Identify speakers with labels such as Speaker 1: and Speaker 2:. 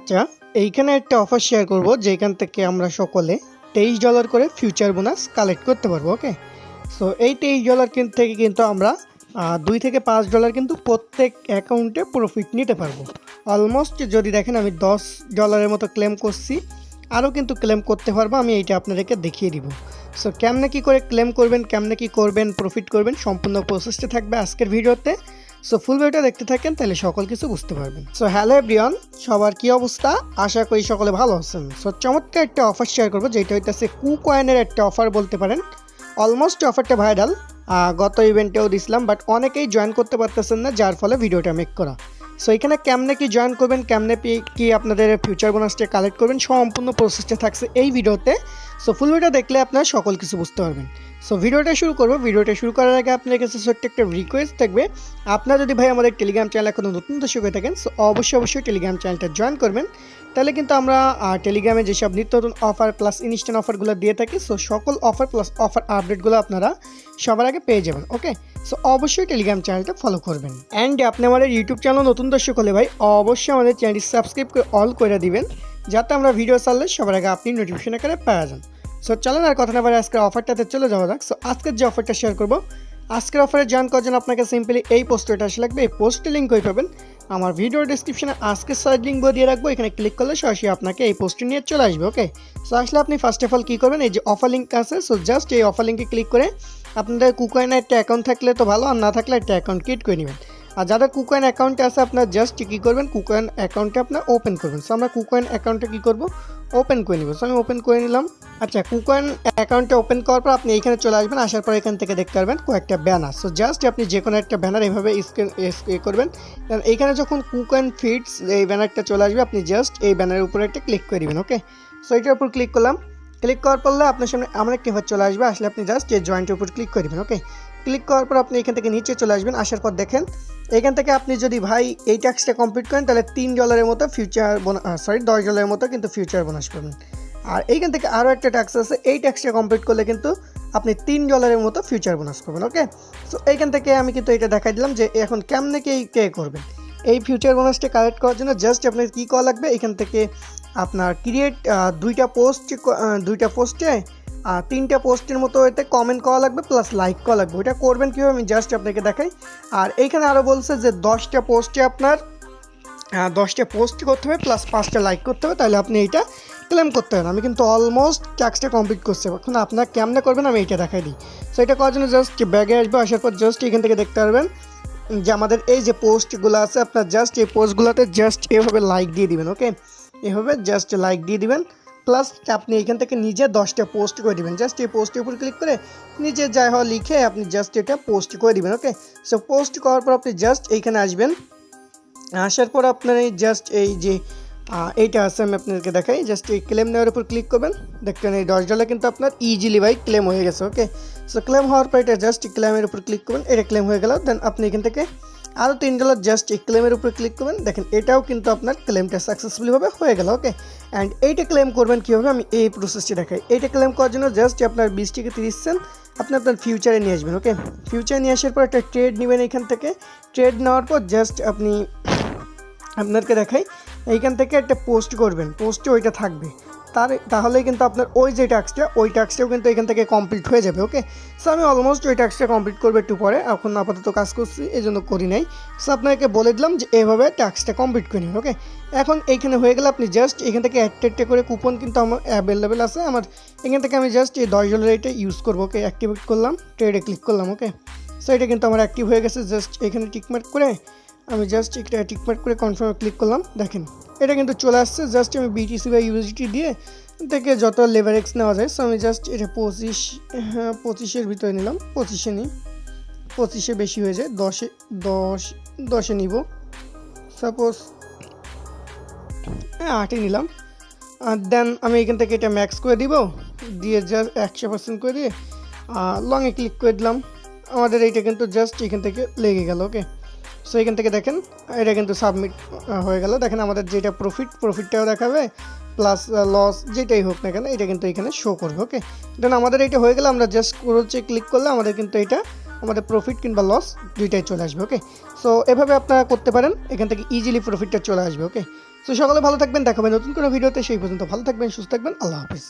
Speaker 1: আচ্ছা, এইখানে একটা অফার শেয়ার করব যেখান থেকে আমরা সকলে $23 করে ফিউচার বোনাস কালেক্ট করতে পারবো। ওকে, সো এই $23 থেকে কিন্তু আমরা $2 থেকে $5 কিন্তু প্রত্যেক অ্যাকাউন্টে প্রফিট নিতে পারবো। অলমোস্ট যদি দেখেন আমি $10 মতো ক্লেম করছি, আরও কিন্তু ক্লেম করতে পারবো। আমি এইটা আপনাদেরকে দেখিয়ে দিব। সো কেমনে কী করে ক্লেম করবেন, কেমনে কী করবেন, প্রফিট করবেন, সম্পূর্ণ প্রসেসটা থাকবে আজকের ভিডিওতে। সো ফুল ভিডিওটা দেখতে থাকেন, তাহলে সকল কিছু বুঝতে পারবেন। সো হ্যালো এভরিওয়ান, সবার কি অবস্থা? আশা করি সকলে ভালো আছেন। সো চমৎকার একটা অফার শেয়ার করবো, যেটা হইতেছে কুকয়েনের একটা অফার বলতে পারেন। অলমোস্ট অফারটা ভাইরাল, গত ইভেন্টেও দিছিলাম, বাট অনেকেই জয়েন করতে পারতেছেন না, যার ফলে ভিডিওটা মেক করা। সো এখানে কেমনে কি জয়েন করবেন, কেমনে কি আপনাদের ফিউচার বোনাসটা কালেক্ট করবেন, সম্পূর্ণ প্রসেসটা থাকছে এই ভিডিওতে। সো ফুল ভিডিও দেখলে আপনারা সকল কিছু বুঝতে পারবেন। সো ভিডিওটা শুরু করবো। ভিডিওটা শুরু করার আগে আপনার কাছে ছোট্ট একটা রিকোয়েস্ট থাকবে, আপনারা যদি ভাই আমাদের টেলিগ্রাম চ্যানেল এখনও নতুন দর্শক হয়ে থাকেন, সো অবশ্যই টেলিগ্রাম চ্যানেলটা জয়েন করবেন। তাহলে কিন্তু আমরা টেলিগ্রামে যেসব নিত্য নতুন অফার প্লাস ইনস্ট্যান্ট অফারগুলো দিয়ে থাকি, সো সকল অফার প্লাস অফার আপডেটগুলো আপনারা সবার আগে পেয়ে যাবেন। ওকে, সো অবশ্যই টেলিগ্রাম চ্যানেলটা ফলো করবেন। অ্যান্ড আপনি আমাদের ইউটিউব চ্যানেল নতুন দর্শক হলে ভাই অবশ্যই আমাদের চ্যানেলটি সাবস্ক্রাইব করে অল করে দিবেন, যাতে আমরা ভিডিও ছাড়লে সবার আগে আপনি নোটিফিকেশন আকারে পেয়ে যান। সো চলেন আর কথা না বলে আজকের অফারটাতে চলে যাওয়া যাক। সো আজকের যে অফারটা শেয়ার করবো, আজকের অফারে জয়েন করার জন্য আপনাকে সিম্পলি এই পোস্টটা আসলে লাগবে। এই পোস্টের লিঙ্ক হয়ে পাবেন আমার ভিডিও ডিসক্রিপশনে, আজকের সাইড লিঙ্ক দিয়ে রাখবো। এখানে ক্লিক করলে সরাসরি আপনাকে এই পোস্টে নিয়ে চলে আসবে। ওকে, সো আসলে আপনি ফার্স্ট অফ অল কী করবেন, এই যে অফার লিঙ্ক আছে, সো জাস্ট এই অফার লিঙ্কে ক্লিক করে আপনাদের কুকয়েনে একটা অ্যাকাউন্ট থাকলে তো ভালো, আর না থাকলে একটা অ্যাকাউন্ট ক্রিয়েট করে নেবেন। আর যাদের কুকয়েন অ্যাকাউন্টে আছে, আপনার জাস্ট কী করবেন, কুকয়েন অ্যাকাউন্টে আপনার ওপেন করবেন। সো আমরা কুকয়েন অ্যাকাউন্টে কী করবো, ওপেন করে নিব। সো আমি ওপেন করে নিলাম। আচ্ছা, কুকয়েন অ্যাকাউন্টে ওপেন করার পর আপনি এইখানে চলে আসবেন। আসার পর এখান থেকে দেখতে পারবেন কয়েকটা ব্যানার। সো জাস্ট আপনি যে কোনো একটা ব্যানার এভাবে করবেন। কারণ এইখানে যখন কুকয়েন ফিডস এই ব্যানারটা চলে আসবে, আপনি জাস্ট এই ব্যানারের উপরে একটা ক্লিক করে দেবেন। ওকে, সো এটার উপর ক্লিক করলাম। ক্লিক করার পরলে আপনার সামনে আমার একটি ঘর চলে আসবে। আসলে আপনি জাস্ট এই জয়েন্টের উপর ক্লিক করে দেবেন। ওকে, ক্লিক করার পর আপনি এখান থেকে নিচে চলে আসবেন। আসার পর দেখেন এখান থেকে আপনি যদি ভাই এই ট্যাক্সটা কমপ্লিট করেন, তাহলে $3 মতো ফিউচার $10 মতো কিন্তু ফিউচার বোনাস পাবেন। আর এইখান থেকে আরও একটা ট্যাক্স আছে, এই ট্যাক্সটা কমপ্লিট করলে কিন্তু আপনি $3 মতো ফিউচার বোনাস পাবেন। ওকে, সো এইখান থেকে আমি কিন্তু এটা দেখাই দিলাম যে এখন কেমনে কে করবেন। এই ফিউচার বোনাসটা কালেক্ট করার জন্য জাস্ট আপনার কী করা লাগবে, এখান থেকে আপনার ক্রিয়েট দুইটা পোস্টে 3টা পোস্টের মতো এতে কমেন্ট করা লাগবে, প্লাস লাইক করা লাগবে। ওইটা করবেন কীভাবে আমি জাস্ট আপনাকে দেখাই। আর এইখানে আরও বলছে যে 10টা পোস্টে আপনার 10টা পোস্ট করতে হবে, প্লাস 5টা লাইক করতে হবে, তাহলে আপনি এইটা ক্লেম করতে পারেন। আমি কিন্তু অলমোস্ট ট্যাক্সটা কমপ্লিট করছি। এখন আপনার কেমনে করবেন আমি এইটা দেখাই দিই। সো এটা করার জন্য জাস্ট ব্যাগে আসবো। আসার পর জাস্ট এখান থেকে দেখতে পারবেন যে আমাদের এই যে পোস্টগুলো আছে, আপনার জাস্ট এই পোস্টগুলোতে জাস্ট এভাবে লাইক দিয়ে দিবেন। ওকে, এভাবে জাস্ট লাইক দিয়ে দিবেন, প্লাস আপনি এখান থেকে নিজে 10টা পোস্ট করে দেবেন। জাস্ট এই পোস্টের উপর ক্লিক করে নিজে যাই হওয়া লিখে আপনি জাস্ট এটা পোস্ট করে দেবেন। ওকে, সো পোস্ট করার পর আপনি জাস্ট এইখানে আসবেন। আসার পর আপনার এই জাস্ট এই যে এইটা আছে, আমি আপনাদেরকে দেখাই। জাস্ট এই ক্লেম নেওয়ার উপর ক্লিক করবেন। দেখবেন এই $10 কিন্তু আপনার ইজিলি ভাই ক্লেম হয়ে গেছে। ওকে, সো ক্লেম হওয়ার পর এটা জাস্ট ক্লেমের উপর ক্লিক করবেন। এটা ক্লেম হয়ে গেল। দেন আপনি এখান থেকে আরও $3 জাস্ট এই ক্লেমের উপর ক্লিক করবেন। দেখেন এটাও কিন্তু আপনার ক্লেমটা সাকসেসফুলিভাবে হয়ে গেল। ওকে, অ্যান্ড এইটা ক্লেম করবেন কীভাবে আমি এই প্রসেসটি দেখাই। এইটা ক্লেম করার জন্য জাস্ট আপনার 20 থেকে 30 সেন্ট আপনি আপনার ফিউচারে নিয়ে আসবেন। ওকে, ফিউচারে নিয়ে আসার পর একটা ট্রেড নেবেন। এখান থেকে ট্রেড নেওয়ার পর জাস্ট আপনাকে দেখাই, এইখান থেকে একটা পোস্ট করবেন। পোস্টে ওইটা থাকবে, তাহলে কিন্তু আপনার ওই যে ট্যাক্সটাও কিন্তু এখান থেকে কমপ্লিট হয়ে যাবে। ওকে, সো আমি অলমোস্ট ওই ট্যাক্সটা কমপ্লিট করবো একটু পরে, এখন আপাতত কাজ করছি এই জন্য করি নাই। সো আপনাকে বলে দিলাম যে এভাবে ট্যাক্সটা কমপ্লিট করে নেবেন। ওকে, এখন এইখানে হয়ে গেলে আপনি জাস্ট এখান থেকে একটা করে কুপন কিন্তু আমার অ্যাভেলেবেল আছে। আমার এখান থেকে আমি জাস্ট এই $10 এটা ইউজ করবো। ওকে, অ্যাক্টিভেট করলাম, ট্রেডে ক্লিক করলাম। ওকে, সো এটা কিন্তু আমার অ্যাক্টিভ হয়ে গেছে। জাস্ট এখানে টিকমার্ক করে আমি জাস্ট একটা টিকমার্ক করে কনফার্মে ক্লিক করলাম। দেখেন এটা কিন্তু চলে আসছে। জাস্ট আমি BTC বা USDT দিয়ে থেকে যত লেভারেক্স নেওয়া যায়। সো আমি জাস্ট এটা 25-এর ভিতরে নিলাম। 25-এ নিই, 25-এ বেশি হয়ে যায়, 10-এ নিব। সাপোজ 8-এ নিলাম। আর দেন আমি এখান থেকে এটা ম্যাক্স করে দিব, দিয়ে জাস্ট 100% করে দিয়ে লংয়ে ক্লিক করে দিলাম। আমাদের এইটা কিন্তু জাস্ট এখান থেকে লেগে গেল। ওকে, সো এখান থেকে দেখেন এটা কিন্তু সাবমিট হয়ে গেল। দেখেন আমাদের যেটা প্রফিটটাও দেখাবে, প্লাস লস যেটাই হোক না কেন এটা কিন্তু এখানে শো করবে। ওকে, দেন আমাদের এটা হয়ে গেলে আমরা জাস্ট ক্লিক করলে আমাদের কিন্তু এটা আমাদের প্রফিট কিংবা লস দুইটাই চলে আসবে। ওকে, সো এভাবে আপনারা করতে পারেন, এখান থেকে ইজিলি প্রফিটটা চলে আসবে। ওকে, তো সকলে ভালো থাকবেন, দেখাবেন নতুন কোনো ভিডিওতে, সেই পর্যন্ত ভালো থাকবেন, সুস্থ থাকবেন, আল্লাহ হাফেজ।